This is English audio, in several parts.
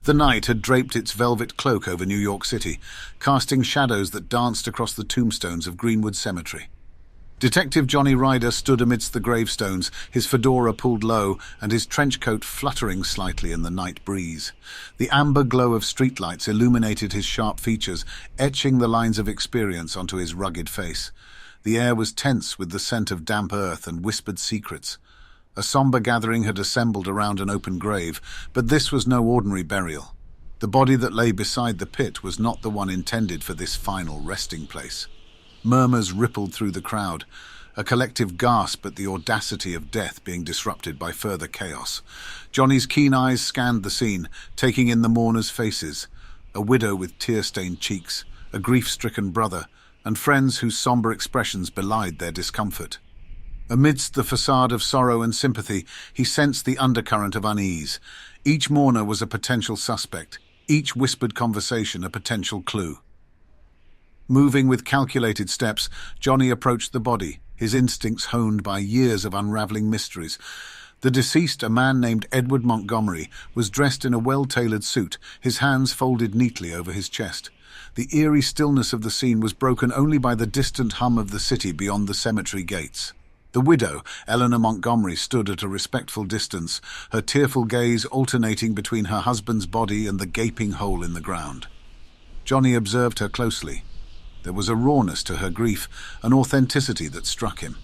The night had draped its velvet cloak over New York City, casting shadows that danced across the tombstones of Greenwood Cemetery. Detective Johnny Ryder stood amidst the gravestones, his fedora pulled low and his trench coat fluttering slightly in the night breeze. The amber glow of streetlights illuminated his sharp features, etching the lines of experience onto his rugged face. The air was tense with the scent of damp earth and whispered secrets. A somber gathering had assembled around an open grave, but this was no ordinary burial. The body that lay beside the pit was not the one intended for this final resting place. Murmurs rippled through the crowd, a collective gasp at the audacity of death being disrupted by further chaos. Johnny's keen eyes scanned the scene, taking in the mourners' faces, a widow with tear-stained cheeks, a grief-stricken brother, and friends whose somber expressions belied their discomfort. Amidst the facade of sorrow and sympathy, he sensed the undercurrent of unease. Each mourner was a potential suspect, each whispered conversation a potential clue. Moving with calculated steps, Johnny approached the body, his instincts honed by years of unraveling mysteries. The deceased, a man named Edward Montgomery, was dressed in a well-tailored suit, his hands folded neatly over his chest. The eerie stillness of the scene was broken only by the distant hum of the city beyond the cemetery gates. The widow, Eleanor Montgomery, stood at a respectful distance, her tearful gaze alternating between her husband's body and the gaping hole in the ground. Johnny observed her closely. There was a rawness to her grief, an authenticity that struck him.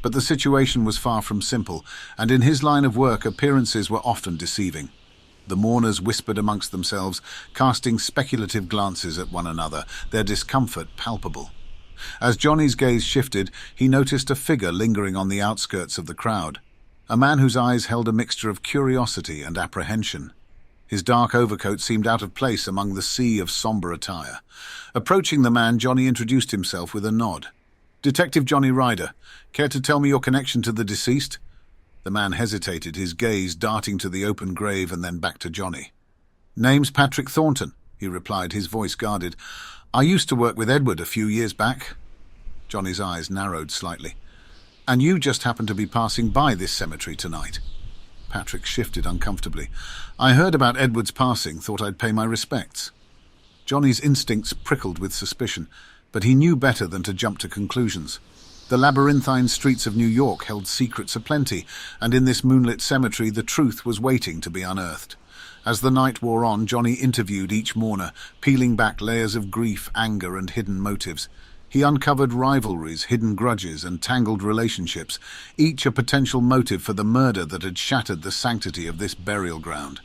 But the situation was far from simple, and in his line of work appearances were often deceiving. The mourners whispered amongst themselves, casting speculative glances at one another, their discomfort palpable. As Johnny's gaze shifted, he noticed a figure lingering on the outskirts of the crowd, a man whose eyes held a mixture of curiosity and apprehension. His dark overcoat seemed out of place among the sea of somber attire. Approaching the man, Johnny introduced himself with a nod. "Detective Johnny Ryder, care to tell me your connection to the deceased?" The man hesitated, his gaze darting to the open grave and then back to Johnny. "Name's Patrick Thornton," he replied, his voice guarded. "I used to work with Edward a few years back." Johnny's eyes narrowed slightly. "And you just happened to be passing by this cemetery tonight?" Patrick shifted uncomfortably. "I heard about Edward's passing, thought I'd pay my respects." Johnny's instincts prickled with suspicion, but he knew better than to jump to conclusions. The labyrinthine streets of New York held secrets aplenty, and in this moonlit cemetery the truth was waiting to be unearthed. As the night wore on, Johnny interviewed each mourner, peeling back layers of grief, anger, and hidden motives. He uncovered rivalries, hidden grudges, and tangled relationships, each a potential motive for the murder that had shattered the sanctity of this burial ground.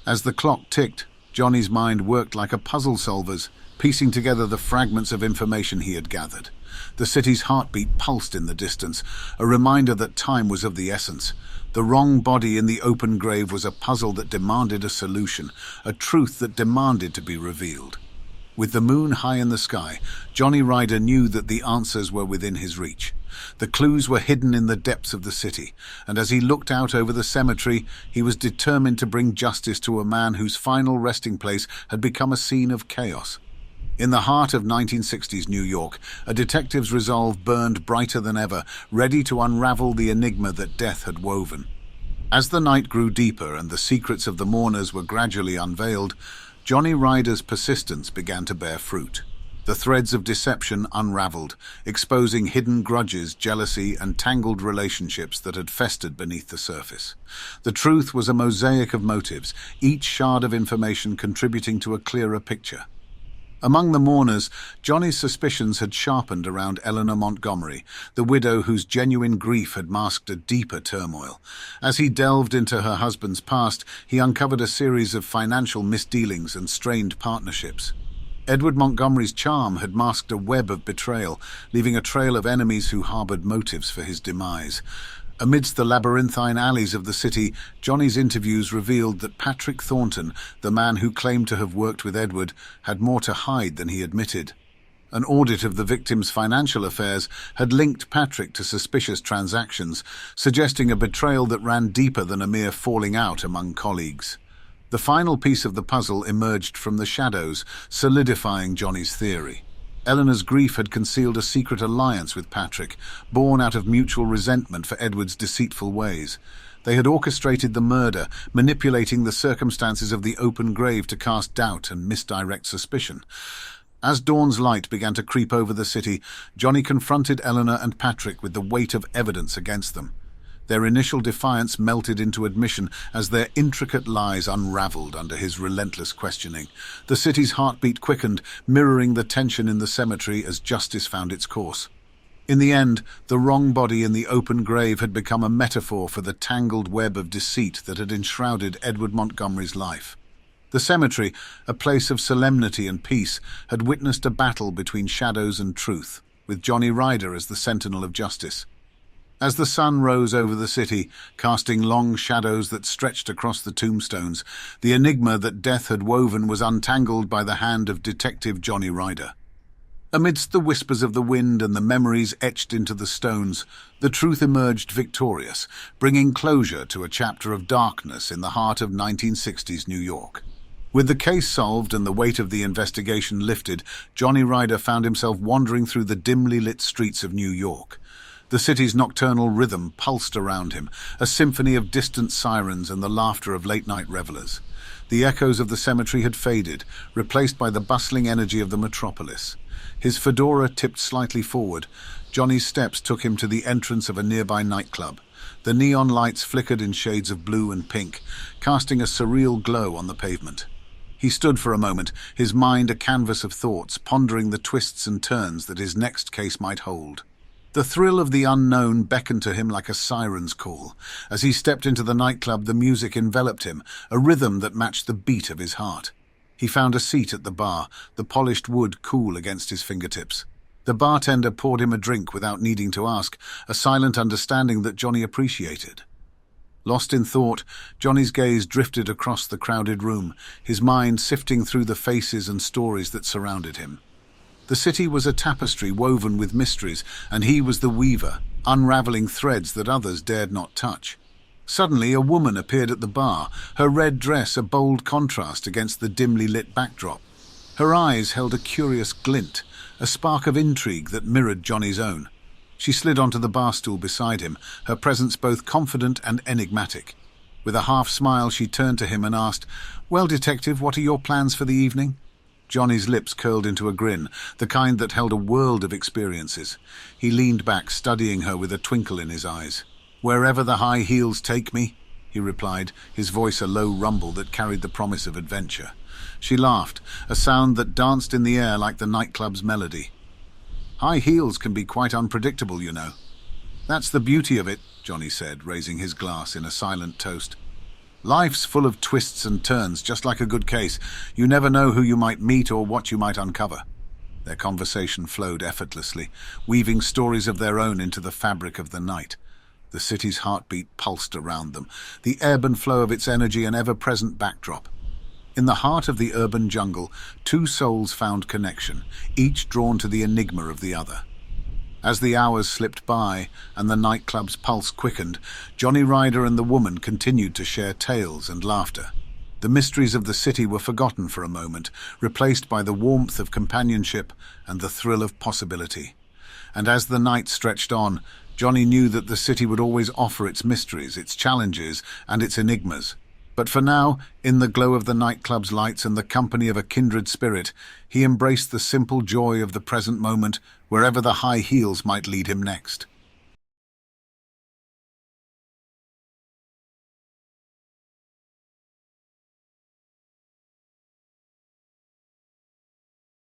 As the clock ticked, Johnny's mind worked like a puzzle solver's, piecing together the fragments of information he had gathered. The city's heartbeat pulsed in the distance, a reminder that time was of the essence. The wrong body in the open grave was a puzzle that demanded a solution, a truth that demanded to be revealed. With the moon high in the sky, Johnny Ryder knew that the answers were within his reach. The clues were hidden in the depths of the city, and as he looked out over the cemetery, he was determined to bring justice to a man whose final resting place had become a scene of chaos. In the heart of 1960s New York, a detective's resolve burned brighter than ever, ready to unravel the enigma that death had woven. As the night grew deeper and the secrets of the mourners were gradually unveiled, Johnny Ryder's persistence began to bear fruit. The threads of deception unraveled, exposing hidden grudges, jealousy, and tangled relationships that had festered beneath the surface. The truth was a mosaic of motives, each shard of information contributing to a clearer picture. Among the mourners, Johnny's suspicions had sharpened around Eleanor Montgomery, the widow whose genuine grief had masked a deeper turmoil. As he delved into her husband's past, he uncovered a series of financial misdealings and strained partnerships. Edward Montgomery's charm had masked a web of betrayal, leaving a trail of enemies who harbored motives for his demise. Amidst the labyrinthine alleys of the city, Johnny's interviews revealed that Patrick Thornton, the man who claimed to have worked with Edward, had more to hide than he admitted. An audit of the victim's financial affairs had linked Patrick to suspicious transactions, suggesting a betrayal that ran deeper than a mere falling out among colleagues. The final piece of the puzzle emerged from the shadows, solidifying Johnny's theory. Eleanor's grief had concealed a secret alliance with Patrick, born out of mutual resentment for Edward's deceitful ways. They had orchestrated the murder, manipulating the circumstances of the open grave to cast doubt and misdirect suspicion. As dawn's light began to creep over the city, Johnny confronted Eleanor and Patrick with the weight of evidence against them. Their initial defiance melted into admission as their intricate lies unraveled under his relentless questioning. The city's heartbeat quickened, mirroring the tension in the cemetery as justice found its course. In the end, the wrong body in the open grave had become a metaphor for the tangled web of deceit that had enshrouded Edward Montgomery's life. The cemetery, a place of solemnity and peace, had witnessed a battle between shadows and truth, with Johnny Ryder as the sentinel of justice. As the sun rose over the city, casting long shadows that stretched across the tombstones, the enigma that death had woven was untangled by the hand of Detective Johnny Ryder. Amidst the whispers of the wind and the memories etched into the stones, the truth emerged victorious, bringing closure to a chapter of darkness in the heart of 1960s New York. With the case solved and the weight of the investigation lifted, Johnny Ryder found himself wandering through the dimly lit streets of New York. The city's nocturnal rhythm pulsed around him, a symphony of distant sirens and the laughter of late-night revelers. The echoes of the cemetery had faded, replaced by the bustling energy of the metropolis. His fedora tipped slightly forward, Johnny's steps took him to the entrance of a nearby nightclub. The neon lights flickered in shades of blue and pink, casting a surreal glow on the pavement. He stood for a moment, his mind a canvas of thoughts, pondering the twists and turns that his next case might hold. The thrill of the unknown beckoned to him like a siren's call. As he stepped into the nightclub, the music enveloped him, a rhythm that matched the beat of his heart. He found a seat at the bar, the polished wood cool against his fingertips. The bartender poured him a drink without needing to ask, a silent understanding that Johnny appreciated. Lost in thought, Johnny's gaze drifted across the crowded room, his mind sifting through the faces and stories that surrounded him. The city was a tapestry woven with mysteries, and he was the weaver, unraveling threads that others dared not touch. Suddenly, a woman appeared at the bar, her red dress a bold contrast against the dimly lit backdrop. Her eyes held a curious glint, a spark of intrigue that mirrored Johnny's own. She slid onto the bar stool beside him, her presence both confident and enigmatic. With a half smile, she turned to him and asked, "Well, Detective, what are your plans for the evening?" Johnny's lips curled into a grin, the kind that held a world of experiences. He leaned back, studying her with a twinkle in his eyes. "Wherever the high heels take me," he replied, his voice a low rumble that carried the promise of adventure. She laughed, a sound that danced in the air like the nightclub's melody. "High heels can be quite unpredictable, you know." "That's the beauty of it," Johnny said, raising his glass in a silent toast. "Life's full of twists and turns, just like a good case. You never know who you might meet or what you might uncover." Their conversation flowed effortlessly, weaving stories of their own into the fabric of the night. The city's heartbeat pulsed around them, the ebb and flow of its energy an ever-present backdrop. In the heart of the urban jungle, two souls found connection, each drawn to the enigma of the other. As the hours slipped by and the nightclub's pulse quickened, Johnny Ryder and the woman continued to share tales and laughter. The mysteries of the city were forgotten for a moment, replaced by the warmth of companionship and the thrill of possibility. And as the night stretched on, Johnny knew that the city would always offer its mysteries, its challenges, and its enigmas. But for now, in the glow of the nightclub's lights and the company of a kindred spirit, he embraced the simple joy of the present moment, wherever the high heels might lead him next.